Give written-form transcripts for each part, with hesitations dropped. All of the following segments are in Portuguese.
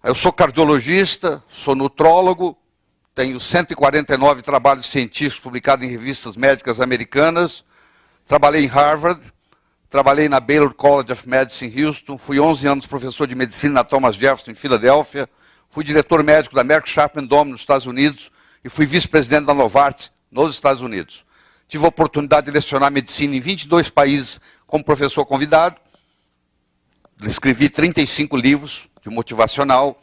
Eu sou cardiologista, sou nutrólogo, tenho 149 trabalhos científicos publicados em revistas médicas americanas, trabalhei em Harvard, trabalhei na Baylor College of Medicine em Houston, fui 11 anos professor de medicina na Thomas Jefferson em Filadélfia, fui diretor médico da Merck Sharp & Dohme nos Estados Unidos e fui vice-presidente da Novartis nos Estados Unidos. Tive a oportunidade de lecionar medicina em 22 países como professor convidado, escrevi 35 livros de motivacional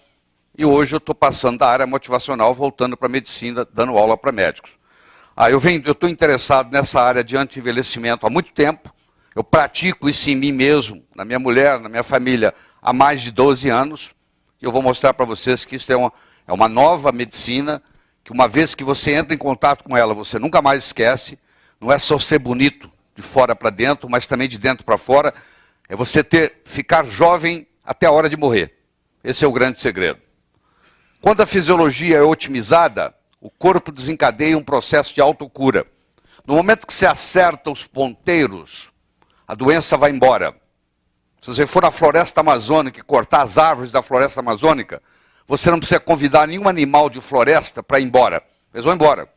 e hoje eu estou passando da área motivacional, voltando para a medicina, dando aula para médicos. Eu estou interessado nessa área de anti-envelhecimento há muito tempo, eu pratico isso em mim mesmo, na minha mulher, na minha família, há mais de 12 anos, e eu vou mostrar para vocês que isso é uma nova medicina, que uma vez que você entra em contato com ela, você nunca mais esquece, não é só ser bonito de fora para dentro, mas também de dentro para fora, é você ficar jovem até a hora de morrer. Esse é o grande segredo. Quando a fisiologia é otimizada, o corpo desencadeia um processo de autocura. No momento que você acerta os ponteiros, a doença vai embora. Se você for na floresta amazônica e cortar as árvores da floresta amazônica, você não precisa convidar nenhum animal de floresta para ir embora. Eles vão embora.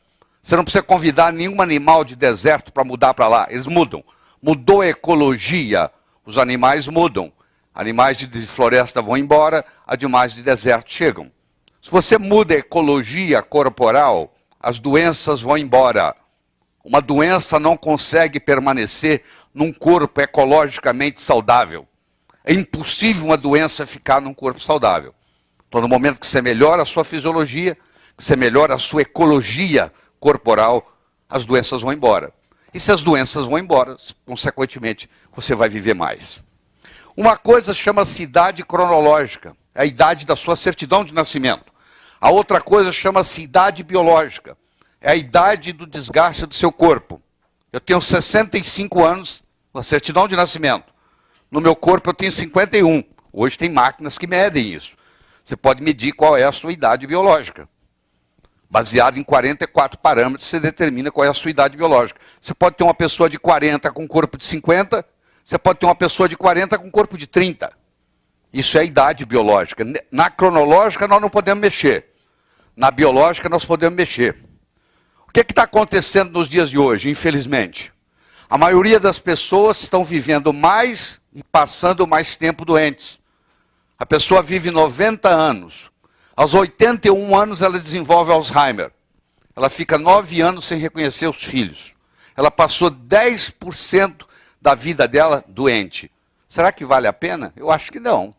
Você não precisa convidar nenhum animal de deserto para mudar para lá. Eles mudam. Mudou a ecologia, os animais mudam. Animais de floresta vão embora, animais de deserto chegam. Se você muda a ecologia corporal, as doenças vão embora. Uma doença não consegue permanecer num corpo ecologicamente saudável. É impossível uma doença ficar num corpo saudável. Então, no momento que você melhora a sua fisiologia, que você melhora a sua ecologia corporal, as doenças vão embora. E se as doenças vão embora, consequentemente, você vai viver mais. Uma coisa chama-se idade cronológica, é a idade da sua certidão de nascimento. A outra coisa chama-se idade biológica, é a idade do desgaste do seu corpo. Eu tenho 65 anos na certidão de nascimento. No meu corpo eu tenho 51. Hoje tem máquinas que medem isso. Você pode medir qual é a sua idade biológica. Baseado em 44 parâmetros, você determina qual é a sua idade biológica. Você pode ter uma pessoa de 40 com corpo de 50, você pode ter uma pessoa de 40 com corpo de 30. Isso é a idade biológica. Na cronológica nós não podemos mexer. Na biológica nós podemos mexer. O que está acontecendo nos dias de hoje, infelizmente? A maioria das pessoas estão vivendo mais e passando mais tempo doentes. A pessoa vive 90 anos. Aos 81 anos ela desenvolve Alzheimer. Ela fica 9 anos sem reconhecer os filhos. Ela passou 10% da vida dela doente. Será que vale a pena? Eu acho que não.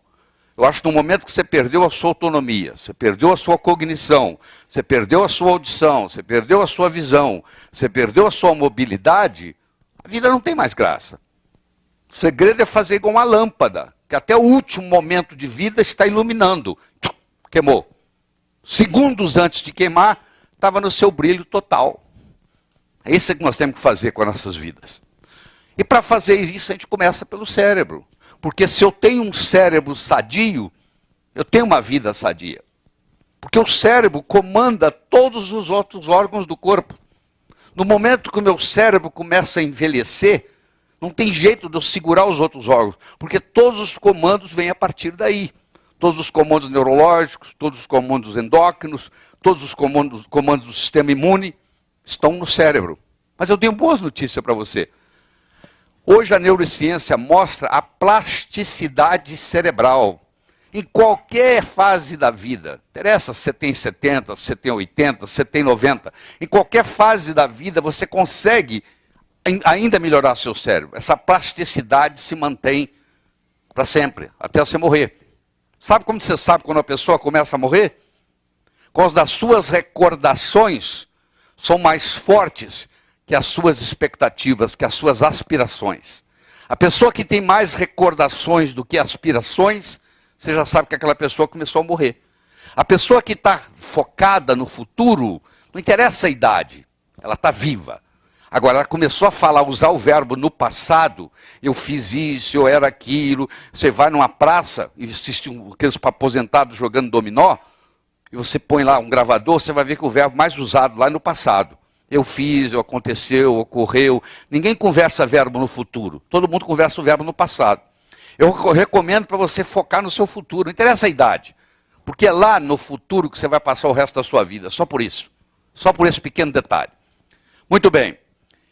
Eu acho que no momento que você perdeu a sua autonomia, você perdeu a sua cognição, você perdeu a sua audição, você perdeu a sua visão, você perdeu a sua mobilidade, a vida não tem mais graça. O segredo é fazer igual uma lâmpada, que até o último momento de vida está iluminando. Queimou. Segundos antes de queimar, estava no seu brilho total. É isso que nós temos que fazer com as nossas vidas. E para fazer isso, a gente começa pelo cérebro. Porque se eu tenho um cérebro sadio, eu tenho uma vida sadia. Porque o cérebro comanda todos os outros órgãos do corpo. No momento que o meu cérebro começa a envelhecer, não tem jeito de eu segurar os outros órgãos. Porque todos os comandos vêm a partir daí. Todos os comandos neurológicos, todos os comandos endócrinos, todos os comandos do sistema imune estão no cérebro. Mas eu tenho boas notícias para você. Hoje a neurociência mostra a plasticidade cerebral. Em qualquer fase da vida, interessa se você tem 70, se você tem 80, se você tem 90, em qualquer fase da vida você consegue ainda melhorar seu cérebro. Essa plasticidade se mantém para sempre, até você morrer. Sabe como você sabe quando a pessoa começa a morrer? Quando as suas recordações são mais fortes que as suas expectativas, que as suas aspirações. A pessoa que tem mais recordações do que aspirações, você já sabe que aquela pessoa começou a morrer. A pessoa que está focada no futuro, não interessa a idade, ela está viva. Agora, ela começou a falar, usar o verbo no passado, eu fiz isso, eu era aquilo. Você vai numa praça e assiste aqueles aposentados jogando dominó, e você põe lá um gravador, você vai ver que o verbo mais usado lá é no passado. Eu fiz, aconteceu, ocorreu. Ninguém conversa verbo no futuro. Todo mundo conversa o verbo no passado. Eu recomendo para você focar no seu futuro. Não interessa a idade. Porque é lá no futuro que você vai passar o resto da sua vida, só por isso. Só por esse pequeno detalhe. Muito bem.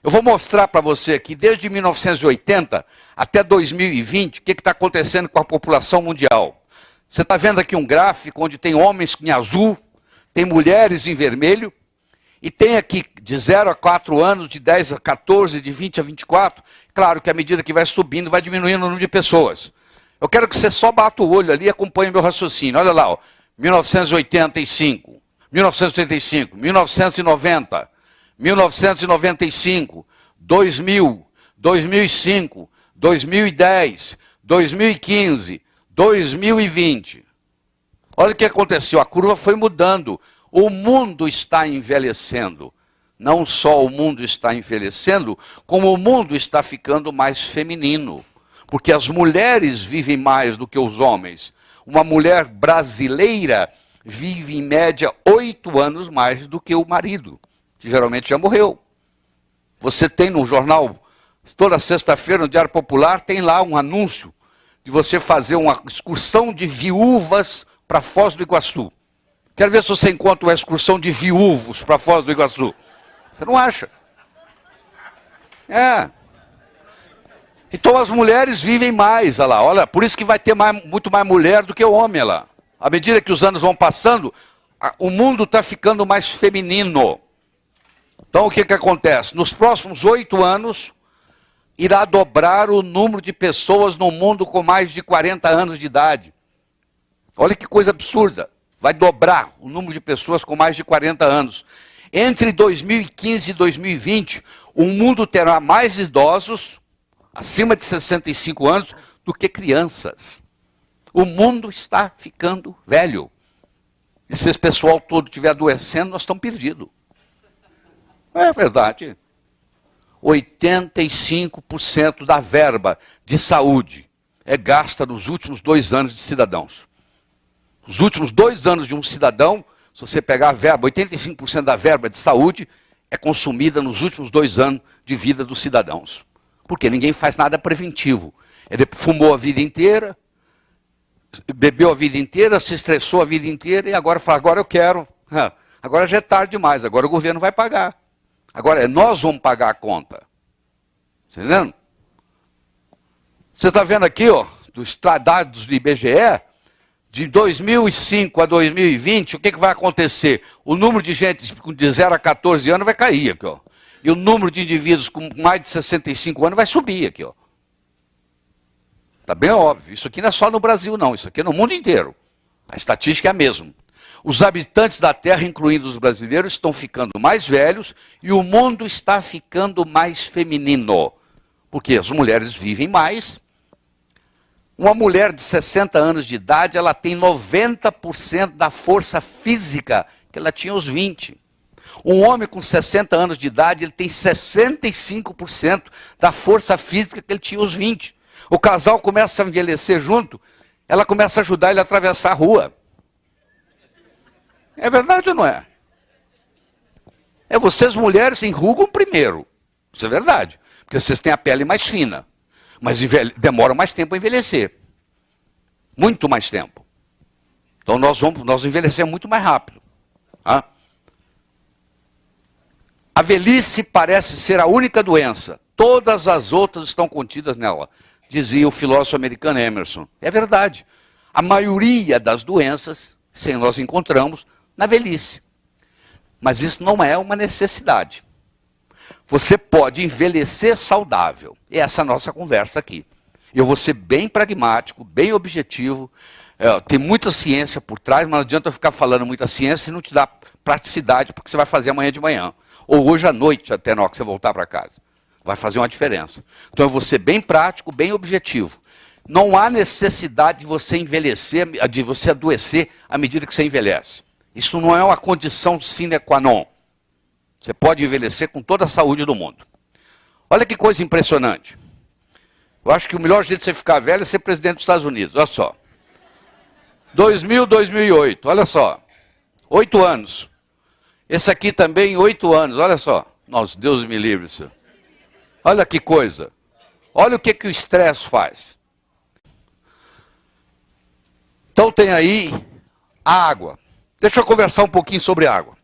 Eu vou mostrar para você aqui, desde 1980 até 2020, o que está acontecendo com a população mundial. Você está vendo aqui um gráfico onde tem homens em azul, tem mulheres em vermelho, e tem aqui de 0 a 4 anos, de 10 a 14, de 20 a 24. Claro que à medida que vai subindo, vai diminuindo o número de pessoas. Eu quero que você só bata o olho ali e acompanhe meu raciocínio. Olha lá, ó, 1985, 1985, 1990, 1995, 2000, 2005, 2010, 2015, 2020. Olha o que aconteceu, a curva foi mudando. O mundo está envelhecendo. Não só o mundo está envelhecendo, como o mundo está ficando mais feminino. Porque as mulheres vivem mais do que os homens. Uma mulher brasileira vive, em média, 8 anos mais do que o marido, que geralmente já morreu. Você tem no jornal, toda sexta-feira, no Diário Popular, tem lá um anúncio de você fazer uma excursão de viúvas para Foz do Iguaçu. Quero ver se você encontra uma excursão de viúvos para Foz do Iguaçu. Você não acha? É. Então as mulheres vivem mais, olha lá. Olha, por isso que vai ter muito mais mulher do que o homem, olha lá. À medida que os anos vão passando, o mundo está ficando mais feminino. Então o que acontece? Nos próximos 8 anos, irá dobrar o número de pessoas no mundo com mais de 40 anos de idade. Olha que coisa absurda. Vai dobrar o número de pessoas com mais de 40 anos. Entre 2015 e 2020, o mundo terá mais idosos, acima de 65 anos, do que crianças. O mundo está ficando velho. E se esse pessoal todo estiver adoecendo, nós estamos perdidos. É verdade. 85% da verba de saúde é gasta nos últimos 2 anos de cidadãos. Os últimos 2 anos de um cidadão, se você pegar a verba, 85% da verba de saúde é consumida nos últimos 2 anos de vida dos cidadãos. Porque ninguém faz nada preventivo. Ele fumou a vida inteira, bebeu a vida inteira, se estressou a vida inteira e agora fala, agora eu quero. Agora já é tarde demais, agora o governo vai pagar. Agora nós vamos pagar a conta. Tá entendendo? Você está vendo aqui, ó, dos dados do IBGE, de 2005 a 2020, o que vai acontecer? O número de gente de 0 a 14 anos vai cair aqui, ó. E o número de indivíduos com mais de 65 anos vai subir aqui, ó. Está bem óbvio. Isso aqui não é só no Brasil, não. Isso aqui é no mundo inteiro. A estatística é a mesma. Os habitantes da Terra, incluindo os brasileiros, estão ficando mais velhos e o mundo está ficando mais feminino. Porque as mulheres vivem mais. Uma mulher de 60 anos de idade, ela tem 90% da força física que ela tinha aos 20. Um homem com 60 anos de idade, ele tem 65% da força física que ele tinha aos 20. O casal começa a envelhecer junto, ela começa a ajudar ele a atravessar a rua. É verdade ou não é? É, vocês mulheres enrugam primeiro. Isso é verdade. Porque vocês têm a pele mais fina. Mas demoram mais tempo a envelhecer. Muito mais tempo. Então nós envelhecemos muito mais rápido. Ah? A velhice parece ser a única doença. Todas as outras estão contidas nela. Dizia o filósofo americano Emerson. É verdade. A maioria das doenças, sim, nós encontramos na velhice. Mas isso não é uma necessidade. Você pode envelhecer saudável. E essa é a nossa conversa aqui. Eu vou ser bem pragmático, bem objetivo. Tem muita ciência por trás, mas não adianta eu ficar falando muita ciência e não te dar praticidade, porque você vai fazer amanhã de manhã. Ou hoje à noite, até na hora que você voltar para casa. Vai fazer uma diferença. Então eu vou ser bem prático, bem objetivo. Não há necessidade de você envelhecer, de você adoecer à medida que você envelhece. Isso não é uma condição sine qua non. Você pode envelhecer com toda a saúde do mundo. Olha que coisa impressionante. Eu acho que o melhor jeito de você ficar velho é ser presidente dos Estados Unidos. Olha só. 2000, 2008. Olha só. 8 anos. Esse aqui também, 8 anos. Olha só. Nossa, Deus me livre, senhor. Olha que coisa. Olha o que o estresse faz. Então tem aí A água. Deixa eu conversar um pouquinho sobre água.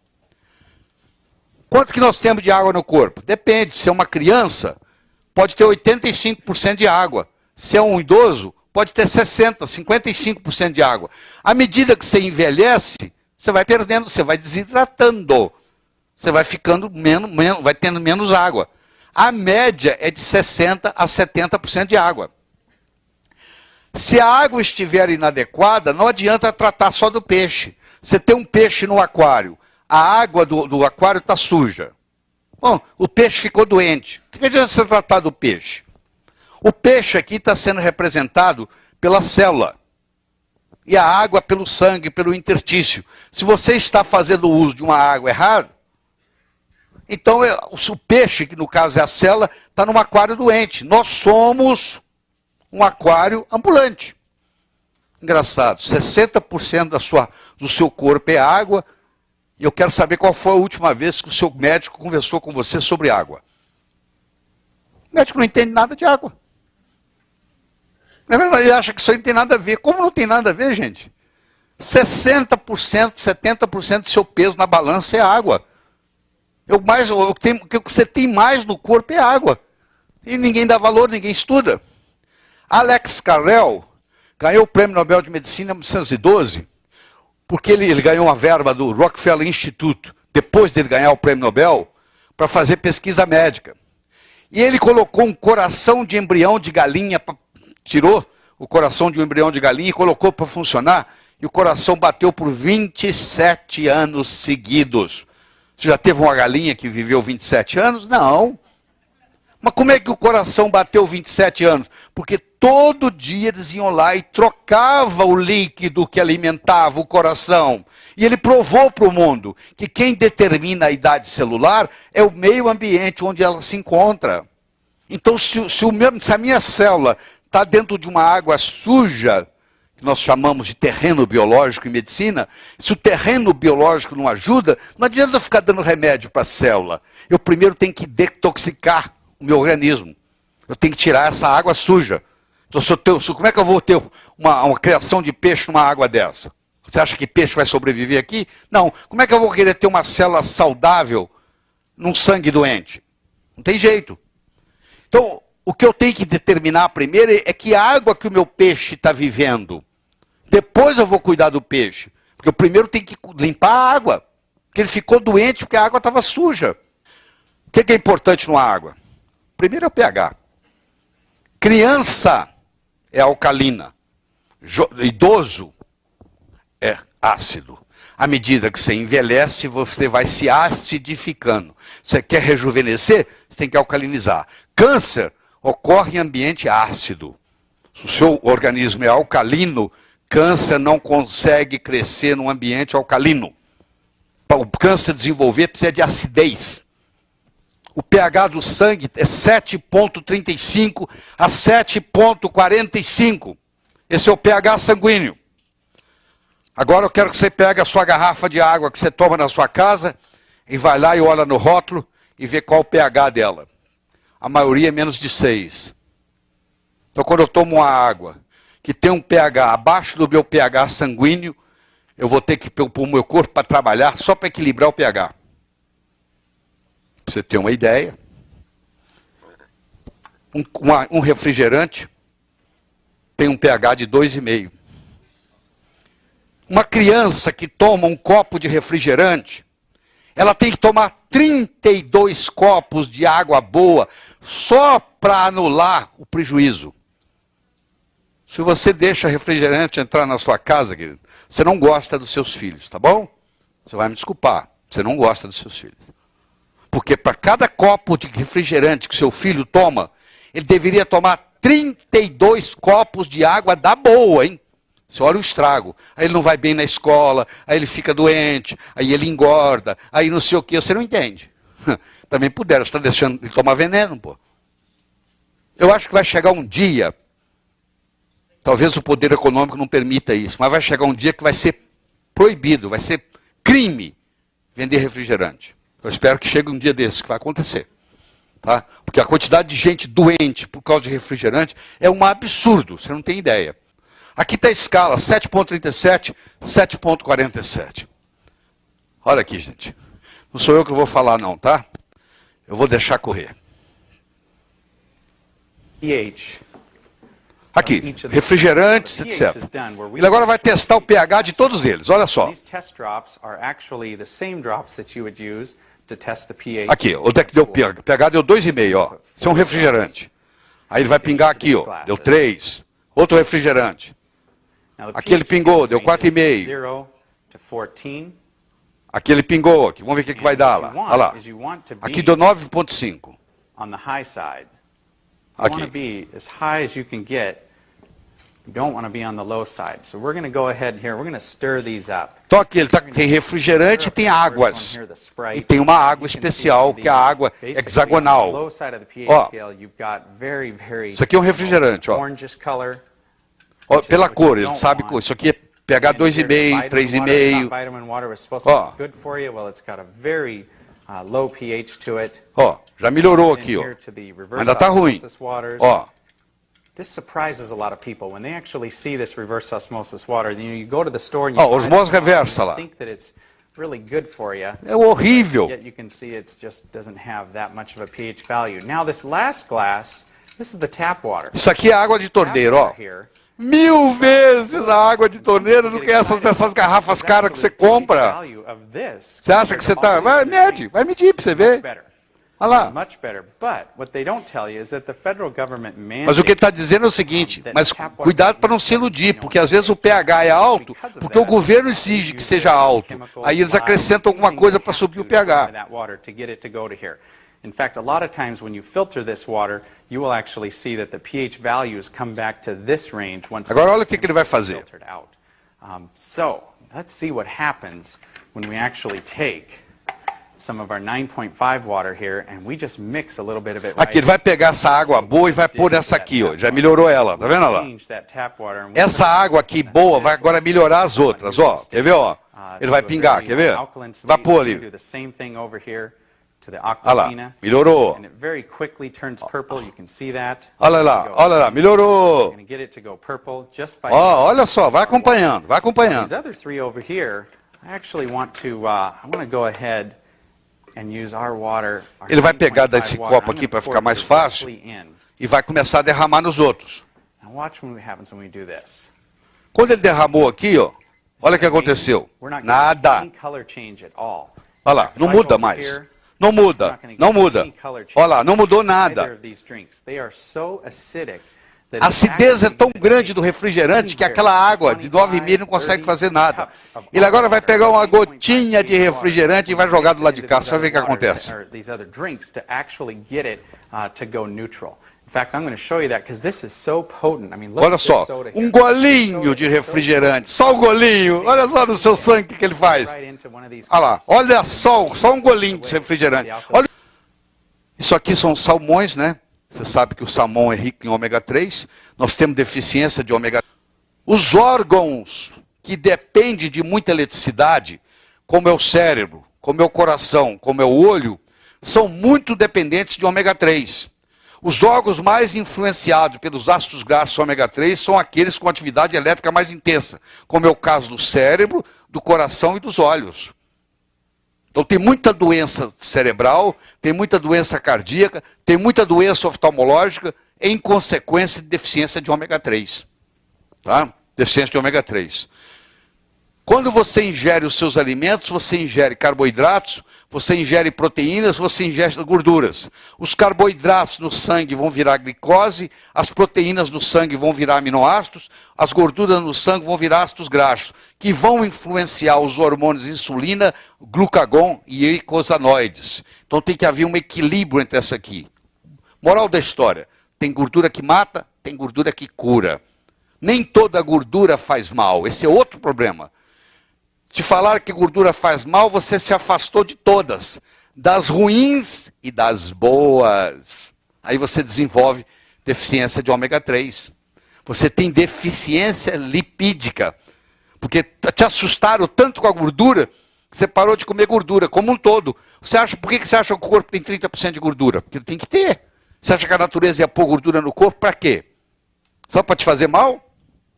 Quanto que nós temos de água no corpo? Depende. Se é uma criança, pode ter 85% de água. Se é um idoso, pode ter 60%, 55% de água. À medida que você envelhece, você vai perdendo, você vai desidratando. Você vai ficando vai tendo menos água. A média é de 60% a 70% de água. Se a água estiver inadequada, não adianta tratar só do peixe. Você tem um peixe no aquário, a água do aquário está suja. Bom, o peixe ficou doente. O que adianta você tratar do peixe? O peixe aqui está sendo representado pela célula. E a água pelo sangue, pelo interstício. Se você está fazendo uso de uma água errada, então o peixe, que no caso é a célula, está num aquário doente. Nós somos um aquário ambulante. Engraçado, 60% do seu corpo é água, e eu quero saber qual foi a última vez que o seu médico conversou com você sobre água. O médico não entende nada de água. Na verdade, ele acha que isso aí não tem nada a ver. Como não tem nada a ver, gente? 60%, 70% do seu peso na balança é água. O que você tem mais no corpo é água. E ninguém dá valor, ninguém estuda. Alex Carrel ganhou o Prêmio Nobel de Medicina em 1912, porque ele ganhou uma verba do Rockefeller Institute, depois dele ganhar o Prêmio Nobel, para fazer pesquisa médica. E ele colocou um coração de embrião de galinha, tirou o coração de um embrião de galinha e colocou para funcionar, e o coração bateu por 27 anos seguidos. Você já teve uma galinha que viveu 27 anos? Não. Mas como é que o coração bateu 27 anos? Porque todo dia eles iam lá e trocavam o líquido que alimentava o coração. E ele provou para o mundo que quem determina a idade celular é o meio ambiente onde ela se encontra. Então, se a minha célula está dentro de uma água suja, que nós chamamos de terreno biológico em medicina, se o terreno biológico não ajuda, não adianta ficar dando remédio para a célula. Eu primeiro tenho que detoxicar o meu organismo. Eu tenho que tirar essa água suja. Então, como é que eu vou ter uma criação de peixe numa água dessa? Você acha que peixe vai sobreviver aqui? Não. Como é que eu vou querer ter uma célula saudável num sangue doente? Não tem jeito. Então, o que eu tenho que determinar primeiro é que água que o meu peixe está vivendo. Depois eu vou cuidar do peixe. Porque eu primeiro tenho que limpar a água. Porque ele ficou doente porque a água estava suja. O que é importante numa água? Primeiro é o pH. Criança é alcalina. Idoso é ácido. À medida que você envelhece, você vai se acidificando. Você quer rejuvenescer? Você tem que alcalinizar. Câncer ocorre em ambiente ácido. Se o seu organismo é alcalino, câncer não consegue crescer num ambiente alcalino. Para o câncer desenvolver, precisa de acidez. O pH do sangue é 7,35 a 7,45. Esse é o pH sanguíneo. Agora eu quero que você pegue a sua garrafa de água que você toma na sua casa e vai lá e olha no rótulo e vê qual o pH dela. A maioria é menos de 6. Então quando eu tomo uma água que tem um pH abaixo do meu pH sanguíneo, eu vou ter que pôr o meu corpo para trabalhar só para equilibrar o pH. Para você ter uma ideia, um refrigerante tem um pH de 2,5. Uma criança que toma um copo de refrigerante, ela tem que tomar 32 copos de água boa só para anular o prejuízo. Se você deixa refrigerante entrar na sua casa, querido, você não gosta dos seus filhos, tá bom? Você vai me desculpar, você não gosta dos seus filhos. Porque para cada copo de refrigerante que seu filho toma, ele deveria tomar 32 copos de água da boa, hein? Você olha o estrago. Aí ele não vai bem na escola, aí ele fica doente, aí ele engorda, aí não sei o que, você não entende. Também puderam, você está deixando ele tomar veneno, pô. Eu acho que vai chegar um dia, talvez o poder econômico não permita isso, mas vai chegar um dia que vai ser proibido, vai ser crime vender refrigerante. Eu espero que chegue um dia desse, que vai acontecer. Tá? Porque a quantidade de gente doente por causa de refrigerante é um absurdo, você não tem ideia. Aqui está a escala, 7,37, 7,47. Olha aqui, gente. Não sou eu que vou falar não, tá? Eu vou deixar correr. pH. Aqui, refrigerantes, etc. Ele agora vai testar o pH de todos eles, olha só. Aqui, onde é que deu o pH? O pH deu 2,5, ó. Isso é um refrigerante. Aí ele vai pingar aqui, ó. Deu 3. Outro refrigerante. Aqui ele pingou, deu 4,5. Aqui ele pingou, aqui. Vamos ver o que vai dar lá. Olha lá. Aqui deu 9,5. Aqui. You don't want to be on the low side. So we're going to go ahead here. We're going to stir these up. Então aqui ele tem refrigerante e tem águas. E tem uma água especial, que é a água hexagonal. Ó, isso aqui é um refrigerante, ó. Ó, pela cor, ele sabe que isso aqui é pH 2,5, 3,5. Ó. Ó, já melhorou aqui, ó. Ainda está ruim. Ó. This surprises a lot of people when they actually see this reverse osmosis water. You go to the store and you osmose reversa lá. think that it's really good for you. É horrível. Yet you can see it just doesn't have that much of a pH value. Now this last glass, this is the tap water. Isso aqui é água de torneira, ó. 1000 vezes a água de torneira do que dessas garrafas caras que você compra. Você acha que você está... Vai medir para você ver. Olha lá. Mas o que ele está dizendo é o seguinte, mas cuidado para não se iludir, porque às vezes o pH é alto, porque o governo exige que seja alto. Aí eles acrescentam alguma coisa para subir o pH. In fact, a lot of times when you filter this water, you will actually see that the pH values come back to this range once agora olha o que ele vai fazer. So, let's see what happens when we actually take some of our 9.5 water here and we just mix a little bit of it. Aqui ele vai pegar essa água boa e vai pôr nessa aqui, ó. Já melhorou ela, tá vendo lá? Essa água aqui boa vai agora melhorar as outras, ó. Quer ver, ó? Ele vai pingar, quer ver? Vai pôr ali. Olha lá, melhorou. Olha lá, melhorou. Ó, olha só, vai acompanhando, vai acompanhando. Ele vai pegar desse copo aqui para ficar mais fácil e vai começar a derramar nos outros. Quando ele derramou aqui, ó, olha o que aconteceu. Nada. Olha lá, não muda mais. Não muda, não muda. Olha lá, não mudou nada. A acidez é tão grande do refrigerante que aquela água de 9,5 não consegue fazer nada. Ele agora vai pegar uma gotinha de refrigerante e vai jogar do lado de cá. Você vai ver o que acontece. Olha só, um golinho de refrigerante, só um golinho. Olha só no seu sangue o que ele faz. Olha lá, olha só um golinho de refrigerante. Olha. Isso aqui são salmões, né? Você sabe que o salmão é rico em ômega 3. Nós temos deficiência de ômega 3. Os órgãos que dependem de muita eletricidade, como é o cérebro, como é o coração, como é o olho, são muito dependentes de ômega 3. Os órgãos mais influenciados pelos ácidos graxos ômega 3 são aqueles com atividade elétrica mais intensa, como é o caso do cérebro, do coração e dos olhos. Então tem muita doença cerebral, tem muita doença cardíaca, tem muita doença oftalmológica em consequência de deficiência de ômega 3. Tá? Deficiência de ômega 3. Quando você ingere os seus alimentos, você ingere carboidratos, você ingere proteínas, você ingere gorduras. Os carboidratos no sangue vão virar glicose, as proteínas no sangue vão virar aminoácidos, as gorduras no sangue vão virar ácidos graxos, que vão influenciar os hormônios insulina, glucagon e eicosanoides. Então tem que haver um equilíbrio entre essa aqui. Moral da história, tem gordura que mata, tem gordura que cura. Nem toda gordura faz mal, esse é outro problema. Te falar que gordura faz mal, você se afastou de todas. Das ruins e das boas. Aí você desenvolve deficiência de ômega 3. Você tem deficiência lipídica. Porque te assustaram tanto com a gordura, que você parou de comer gordura, como um todo. Por que você acha que o corpo tem 30% de gordura? Porque tem que ter. Você acha que a natureza ia pôr gordura no corpo para quê? Só para te fazer mal?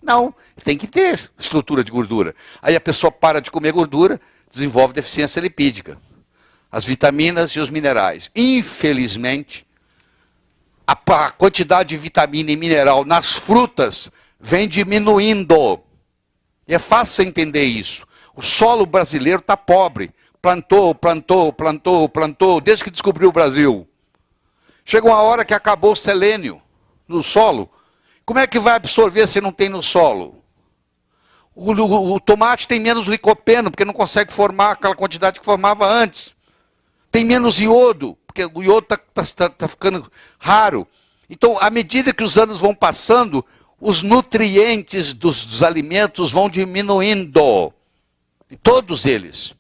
Não, tem que ter estrutura de gordura. Aí a pessoa para de comer gordura, desenvolve deficiência lipídica. As vitaminas e os minerais. Infelizmente, a quantidade de vitamina e mineral nas frutas vem diminuindo. E é fácil você entender isso. O solo brasileiro está pobre. Plantou, desde que descobriu o Brasil. Chegou uma hora que acabou o selênio no solo. Como é que vai absorver se não tem no solo? O tomate tem menos licopeno, porque não consegue formar aquela quantidade que formava antes. Tem menos iodo, porque o iodo está ficando raro. Então, à medida que os anos vão passando, os nutrientes dos alimentos vão diminuindo. Todos eles.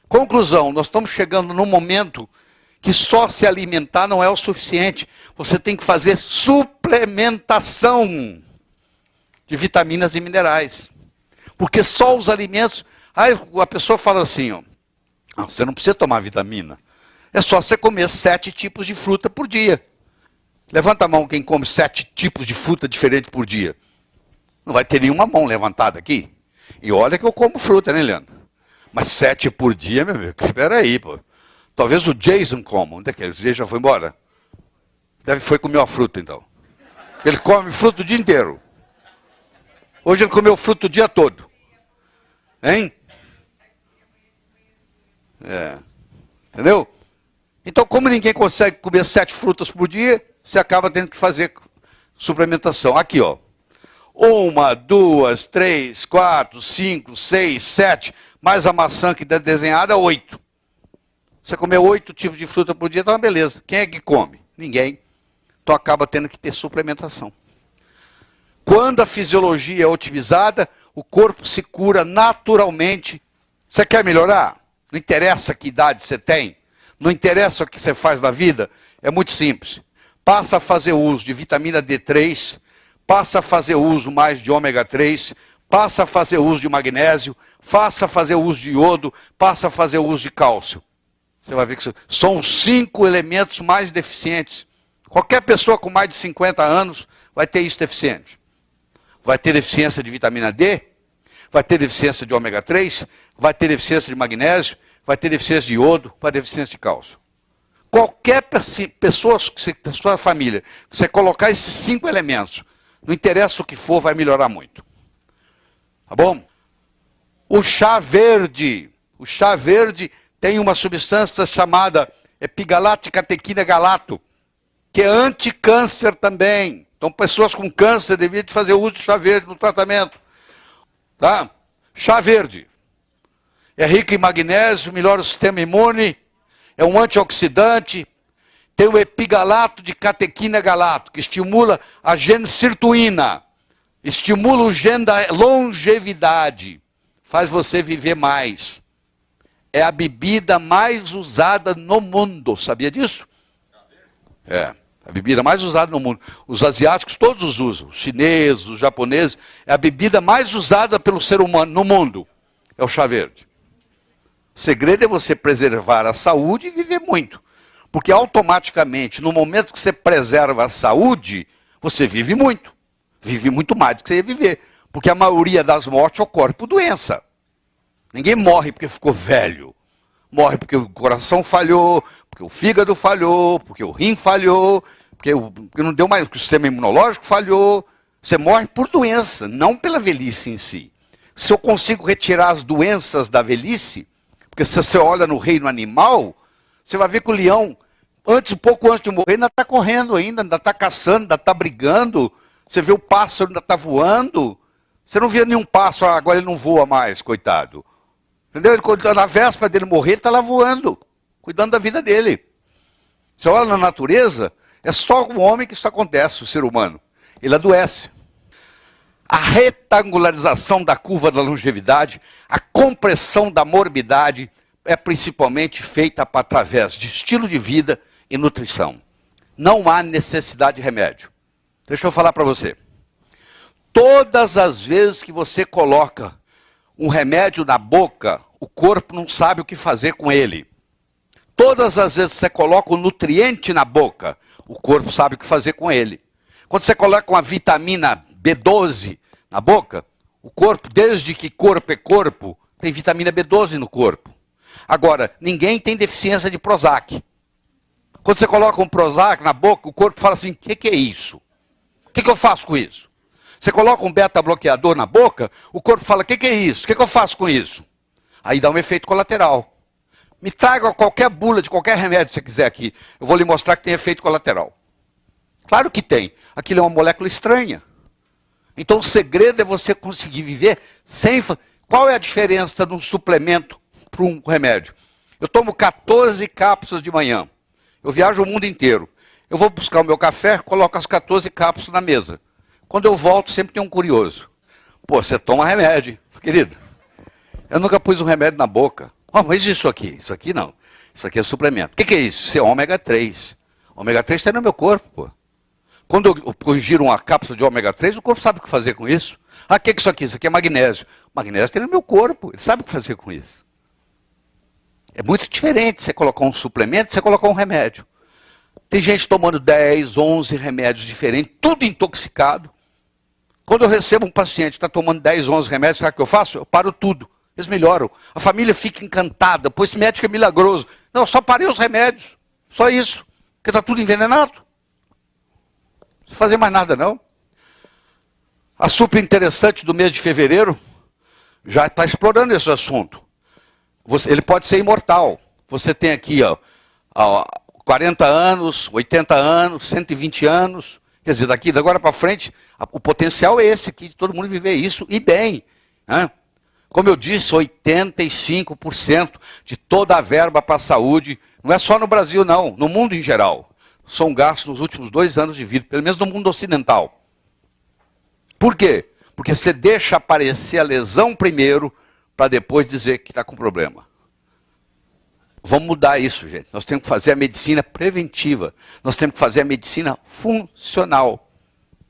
Conclusão, nós estamos chegando num momento que só se alimentar não é o suficiente. Você tem que fazer suplementação de vitaminas e minerais. Porque só os alimentos... Aí a pessoa fala assim, ó, você não precisa tomar vitamina. É só você comer 7 tipos de fruta por dia. Levanta a mão quem come 7 tipos de fruta diferentes por dia. Não vai ter nenhuma mão levantada aqui. E olha que eu como fruta, né, Leandro? Mas 7 por dia, meu amigo, espera aí, pô. Talvez o Jason coma. Onde é que ele? O Jason já foi embora? Foi comer uma fruta, então. Ele come fruta o dia inteiro. Hoje ele comeu fruta o dia todo. Hein? É. Entendeu? Então, como ninguém consegue comer 7 frutas por dia, você acaba tendo que fazer suplementação. Aqui, ó. 1, 2, 3, 4, 5, 6, 7, mais a maçã que está desenhada, 8. Você comer 8 tipos de fruta por dia, tá uma beleza. Quem é que come? Ninguém. Então acaba tendo que ter suplementação. Quando a fisiologia é otimizada, o corpo se cura naturalmente. Você quer melhorar? Não interessa que idade você tem, não interessa o que você faz na vida, é muito simples. Passa a fazer uso de vitamina D3, passa a fazer uso mais de ômega 3, passa a fazer uso de magnésio, passa a fazer uso de iodo, passa a fazer uso de cálcio. Você vai ver que são os 5 elementos mais deficientes. Qualquer pessoa com mais de 50 anos vai ter isso deficiente. Vai ter deficiência de vitamina D, vai ter deficiência de ômega 3, vai ter deficiência de magnésio, vai ter deficiência de iodo, vai ter deficiência de cálcio. Qualquer pessoa da sua família, que você colocar esses 5 elementos, não interessa o que for, vai melhorar muito. Tá bom? O chá verde tem uma substância chamada epigalatecatequina galato, que é anticâncer também. Então, pessoas com câncer deveriam fazer uso de chá verde no tratamento. Tá? Chá verde. É rico em magnésio, melhora o sistema imune, é um antioxidante, tem o epigalato de catequina galato, que estimula a gene sirtuína, estimula o gene da longevidade, faz você viver mais. É a bebida mais usada no mundo, sabia disso? É, a bebida mais usada no mundo. Os asiáticos todos os usam, os chineses, os japoneses, é a bebida mais usada pelo ser humano no mundo, é o chá verde. O segredo é você preservar a saúde e viver muito. Porque automaticamente, no momento que você preserva a saúde, você vive muito. Vive muito mais do que você ia viver. Porque a maioria das mortes ocorre por doença. Ninguém morre porque ficou velho. Morre porque o coração falhou, porque o fígado falhou, porque o rim falhou, porque não deu mais, porque o sistema imunológico falhou. Você morre por doença, não pela velhice em si. Se eu consigo retirar as doenças da velhice, porque se você olha no reino animal, você vai ver que o leão, pouco antes de morrer, ainda está correndo ainda está caçando, ainda está brigando. Você vê o pássaro, ainda está voando. Você não vê nenhum pássaro, agora ele não voa mais, coitado. Entendeu? Na véspera dele morrer, ele está lá voando, cuidando da vida dele. Você olha na natureza, é só o homem que isso acontece, o ser humano. Ele adoece. A retangularização da curva da longevidade, a compressão da morbidade, é principalmente feita através de estilo de vida e nutrição. Não há necessidade de remédio. Deixa eu falar para você. Todas as vezes que você coloca um remédio na boca, o corpo não sabe o que fazer com ele. Todas as vezes que você coloca um nutriente na boca, o corpo sabe o que fazer com ele. Quando você coloca uma vitamina B12 na boca, o corpo, desde que corpo é corpo, tem vitamina B12 no corpo. Agora, ninguém tem deficiência de Prozac. Quando você coloca um Prozac na boca, o corpo fala assim, o que é isso? O que eu faço com isso? Você coloca um beta-bloqueador na boca, o corpo fala, o que é isso? O que eu faço com isso? Aí dá um efeito colateral. Me traga qualquer bula de qualquer remédio que você quiser aqui. Eu vou lhe mostrar que tem efeito colateral. Claro que tem. Aquilo é uma molécula estranha. Então o segredo é você conseguir viver sem... Qual é a diferença de um suplemento para um remédio? Eu tomo 14 cápsulas de manhã. Eu viajo o mundo inteiro. Eu vou buscar o meu café, coloco as 14 cápsulas na mesa. Quando eu volto, sempre tem um curioso. Pô, você toma remédio, querido. Eu nunca pus um remédio na boca. Oh, mas isso aqui? Isso aqui não. Isso aqui é suplemento. O que é isso? Isso é ômega 3. Ômega 3 está no meu corpo, pô. Quando eu giro uma cápsula de ômega 3, o corpo sabe o que fazer com isso. Ah, o que é isso aqui? Isso aqui é magnésio. Magnésio tem no meu corpo, ele sabe o que fazer com isso. É muito diferente você colocar um suplemento e você colocar um remédio. Tem gente tomando 10, 11 remédios diferentes, tudo intoxicado. Quando eu recebo um paciente que está tomando 10, 11 remédios, sabe o que eu faço? Eu paro tudo. Eles melhoram. A família fica encantada. Pô, esse médico é milagroso. Não, eu só parei os remédios. Só isso. Porque está tudo envenenado. Não precisa fazer mais nada, não. A super interessante do mês de fevereiro já está explorando esse assunto. Ele pode ser imortal. Você tem aqui, ó, 40 anos, 80 anos, 120 anos. Quer dizer, daqui, de agora para frente, o potencial é esse aqui, de todo mundo viver isso e bem. Né? Como eu disse, 85% de toda a verba para a saúde, não é só no Brasil não, no mundo em geral, são gastos nos últimos 2 anos de vida, pelo menos no mundo ocidental. Por quê? Porque você deixa aparecer a lesão primeiro, para depois dizer que está com problema. Vamos mudar isso, gente. Nós temos que fazer a medicina preventiva. Nós temos que fazer a medicina funcional.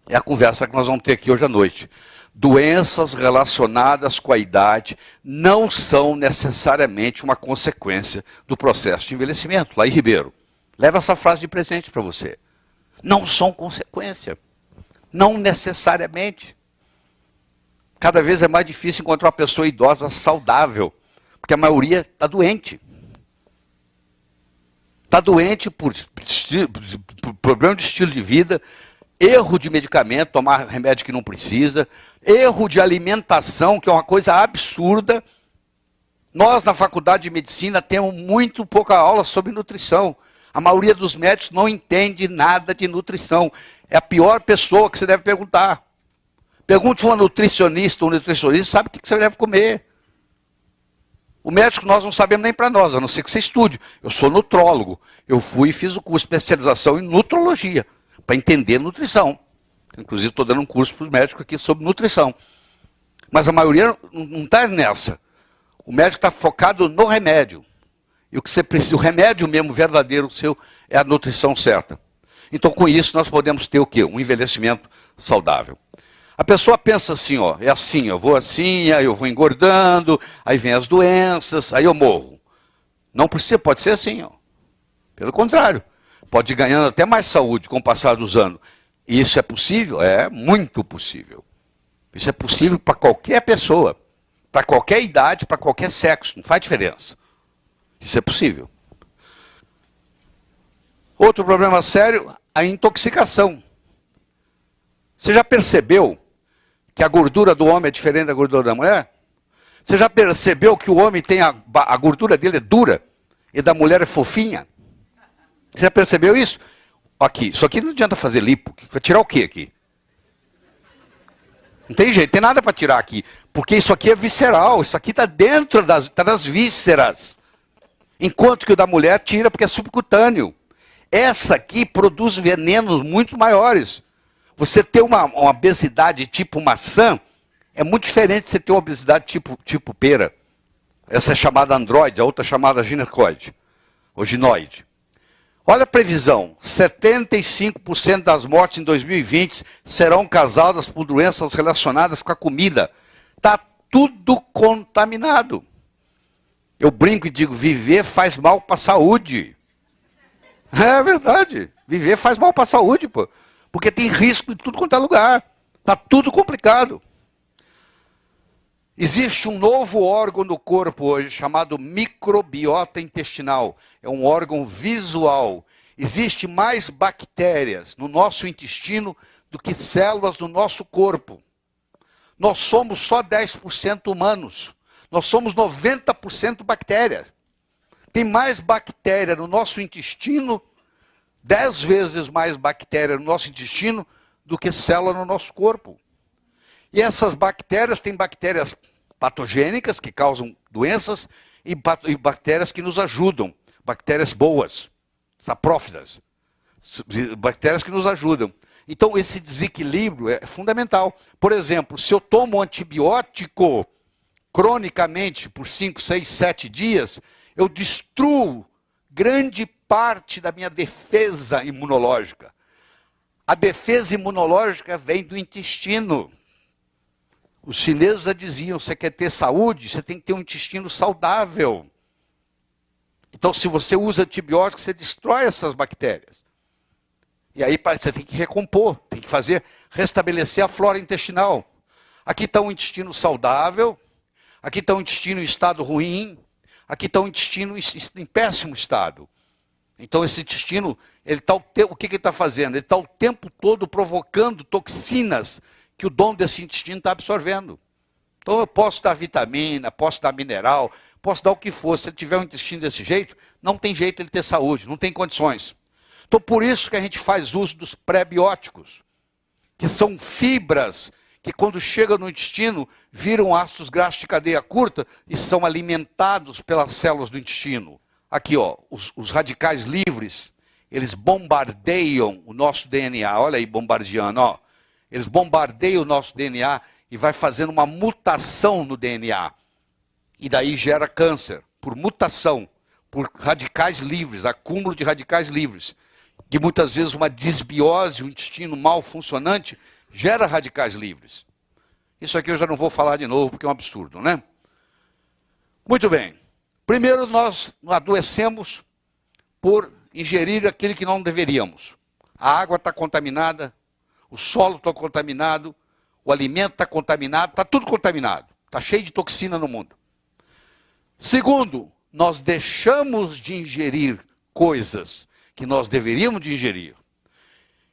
É a conversa que nós vamos ter aqui hoje à noite. Doenças relacionadas com a idade não são necessariamente uma consequência do processo de envelhecimento. Laí Ribeiro, leva essa frase de presente para você. Não são consequência. Não necessariamente. Cada vez é mais difícil encontrar uma pessoa idosa saudável, porque a maioria está doente. Está doente por problema de estilo de vida, erro de medicamento, tomar remédio que não precisa, erro de alimentação, que é uma coisa absurda. Nós, na faculdade de medicina, temos muito pouca aula sobre nutrição. A maioria dos médicos não entende nada de nutrição. É a pior pessoa que você deve perguntar. Pergunte a uma nutricionista, um nutricionista sabe o que você deve comer. O médico nós não sabemos nem para nós, a não ser que você estude. Eu sou nutrólogo. Eu fui e fiz o curso de especialização em nutrologia, para entender nutrição. Inclusive estou dando um curso para os médicos aqui sobre nutrição. Mas a maioria não está nessa. O médico está focado no remédio. E o que você precisa, o remédio mesmo verdadeiro seu é a nutrição certa. Então com isso nós podemos ter o quê? Um envelhecimento saudável. A pessoa pensa assim, ó, é assim, eu vou assim, aí eu vou engordando, aí vem as doenças, aí eu morro. Não precisa, pode ser assim, ó. Pelo contrário, pode ir ganhando até mais saúde com o passar dos anos. E isso é possível? É muito possível. Isso é possível para qualquer pessoa, para qualquer idade, para qualquer sexo, não faz diferença. Isso é possível. Outro problema sério, a intoxicação. Você já percebeu que a gordura do homem é diferente da gordura da mulher? Você já percebeu que o homem tem a gordura dele é dura e da mulher é fofinha? Você já percebeu isso? Aqui, isso aqui não adianta fazer lipo. Vai tirar o quê aqui? Não tem jeito, tem nada para tirar aqui. Porque isso aqui é visceral, isso aqui está dentro das vísceras. Enquanto que o da mulher tira porque é subcutâneo. Essa aqui produz venenos muito maiores. Você ter uma obesidade tipo maçã é muito diferente de você ter uma obesidade tipo pera. Essa é chamada androide, a outra é chamada ginecoide, ou ginoide. Olha a previsão, 75% das mortes em 2020 serão causadas por doenças relacionadas com a comida. Está tudo contaminado. Eu brinco e digo, viver faz mal para a saúde. É verdade, viver faz mal para a saúde, pô. Porque tem risco em tudo quanto é lugar. Está tudo complicado. Existe um novo órgão no corpo hoje chamado microbiota intestinal. É um órgão visual. Existe mais bactérias no nosso intestino do que células no nosso corpo. Nós somos só 10% humanos. Nós somos 90% bactérias. Tem mais bactéria no nosso intestino, 10 vezes mais bactéria no nosso intestino do que célula no nosso corpo. E essas bactérias têm bactérias patogênicas que causam doenças e bactérias que nos ajudam, bactérias boas, saprófilas, bactérias que nos ajudam. Então esse desequilíbrio é fundamental. Por exemplo, se eu tomo um antibiótico cronicamente por 5, 6, 7 dias, eu destruo grande parte da minha defesa imunológica. A defesa imunológica vem do intestino. Os chineses já diziam, você quer ter saúde, você tem que ter um intestino saudável. Então, se você usa antibióticos, você destrói essas bactérias. E aí você tem que recompor, tem que restabelecer a flora intestinal. Aqui está um intestino saudável, aqui está um intestino em estado ruim, aqui está um intestino em péssimo estado. Então esse intestino, o que ele está fazendo? Ele está o tempo todo provocando toxinas que o dono desse intestino está absorvendo. Então eu posso dar vitamina, posso dar mineral, posso dar o que for. Se ele tiver um intestino desse jeito, não tem jeito ele ter saúde, não tem condições. Então por isso que a gente faz uso dos pré-bióticos, que são fibras que quando chegam no intestino, viram ácidos graxos de cadeia curta e são alimentados pelas células do intestino. Aqui, ó, os radicais livres, eles bombardeiam o nosso DNA. Olha aí, bombardeando, ó. Eles bombardeiam o nosso DNA e vai fazendo uma mutação no DNA. E daí gera câncer, por mutação, por radicais livres, acúmulo de radicais livres. Que muitas vezes uma disbiose, um intestino mal funcionante, gera radicais livres. Isso aqui eu já não vou falar de novo, porque é um absurdo, né? Muito bem. Primeiro, nós adoecemos por ingerir aquilo que não deveríamos. A água está contaminada, o solo está contaminado, o alimento está contaminado, está tudo contaminado. Está cheio de toxina no mundo. Segundo, nós deixamos de ingerir coisas que nós deveríamos de ingerir.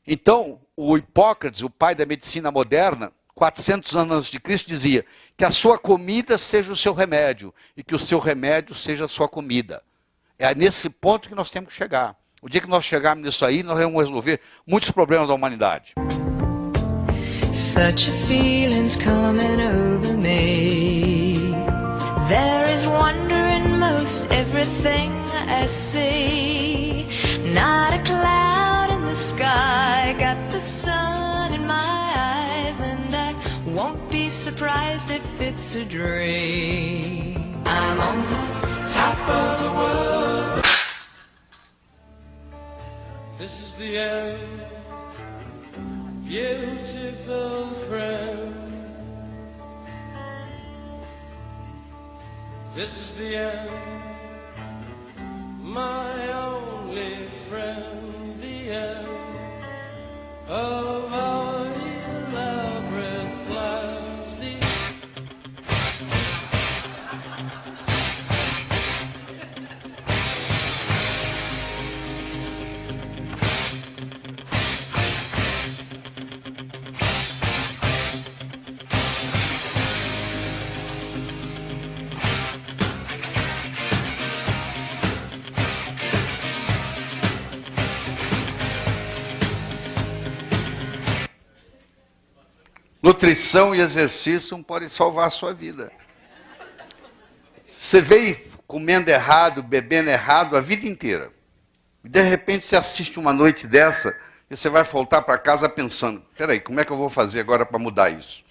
Então, o Hipócrates, o pai da medicina moderna, 400 anos antes de Cristo, dizia que a sua comida seja o seu remédio e que o seu remédio seja a sua comida. É nesse ponto que nós temos que chegar. O dia que nós chegarmos nisso aí, nós vamos resolver muitos problemas da humanidade. Such a feeling's coming over me. There is wonder in most everything I see. Not a cloud in the sky, got the sun in my eyes, and I won't be surprised if it's a dream. I'm on the top of the world. This is the end, beautiful friend. This is the end, my only friend, the end of our elaborate plans. Nutrição e exercício não podem salvar a sua vida. Você veio comendo errado, bebendo errado a vida inteira. E de repente você assiste uma noite dessa e você vai voltar para casa pensando, peraí, como é que eu vou fazer agora para mudar isso?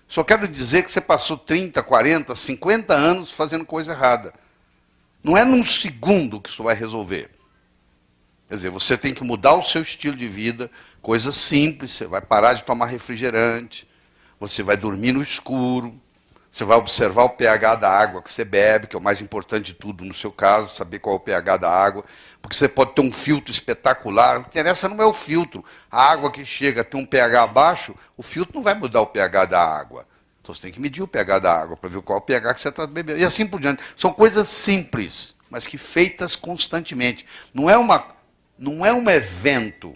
Só quero dizer que você passou 30, 40, 50 anos fazendo coisa errada. Não é num segundo que isso vai resolver. Quer dizer, você tem que mudar o seu estilo de vida, coisas simples, você vai parar de tomar refrigerante, você vai dormir no escuro, você vai observar o pH da água que você bebe, que é o mais importante de tudo no seu caso, saber qual é o pH da água, porque você pode ter um filtro espetacular, o que interessa não é o filtro. A água que chega a ter um pH baixo, o filtro não vai mudar o pH da água. Então você tem que medir o pH da água para ver qual é o pH que você está bebendo. E assim por diante. São coisas simples, mas que feitas constantemente. Não é um evento,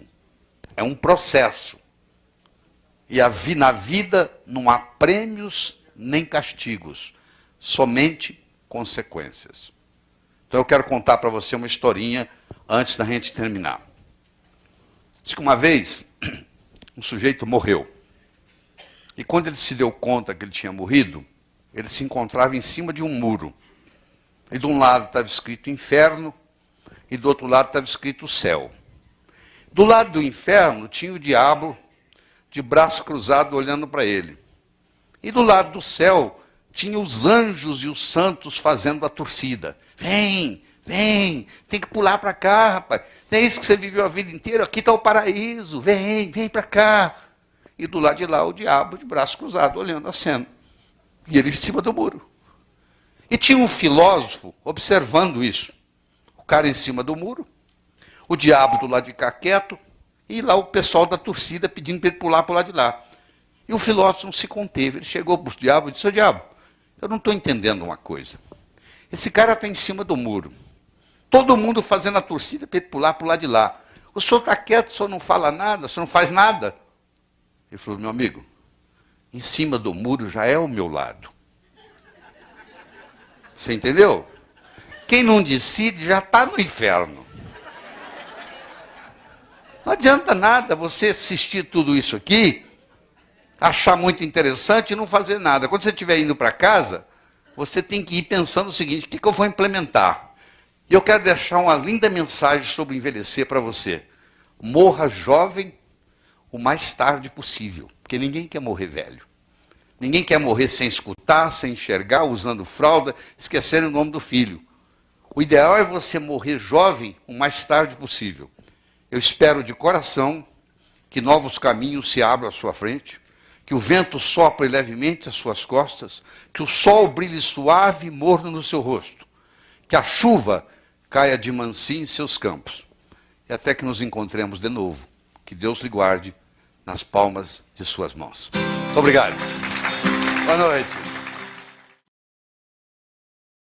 é um processo. E na vida não há prêmios nem castigos, somente consequências. Então eu quero contar para você uma historinha antes da gente terminar. Diz que uma vez um sujeito morreu. E quando ele se deu conta que ele tinha morrido, ele se encontrava em cima de um muro. E de um lado estava escrito inferno, e do outro lado estava escrito céu. Do lado do inferno tinha o diabo de braço cruzado olhando para ele. E do lado do céu tinha os anjos e os santos fazendo a torcida. Vem, vem, tem que pular para cá, rapaz. Não é isso que você viveu a vida inteira? Aqui está o paraíso, vem, vem para cá. E do lado de lá o diabo de braço cruzado olhando a cena. E ele em cima do muro. E tinha um filósofo observando isso. O cara em cima do muro, o diabo do lado de cá quieto, e lá o pessoal da torcida pedindo para ele pular para o lado de lá. E o filósofo não se conteve. Ele chegou para o diabo e disse: ô diabo, eu não estou entendendo uma coisa. Esse cara está em cima do muro. Todo mundo fazendo a torcida para ele pular para o lado de lá. O senhor está quieto, o senhor não fala nada, o senhor não faz nada. Ele falou: meu amigo, em cima do muro já é o meu lado. Você entendeu? Quem não decide já está no inferno. Não adianta nada você assistir tudo isso aqui, achar muito interessante e não fazer nada. Quando você estiver indo para casa, você tem que ir pensando o seguinte: o que eu vou implementar? E eu quero deixar uma linda mensagem sobre envelhecer para você. Morra jovem o mais tarde possível, porque ninguém quer morrer velho. Ninguém quer morrer sem escutar, sem enxergar, usando fralda, esquecendo o nome do filho. O ideal é você morrer jovem o mais tarde possível. Eu espero de coração que novos caminhos se abram à sua frente, que o vento sopre levemente às suas costas, que o sol brilhe suave e morno no seu rosto, que a chuva caia de mansinho em seus campos, e até que nos encontremos de novo. Que Deus lhe guarde nas palmas de suas mãos. Muito obrigado. Boa noite.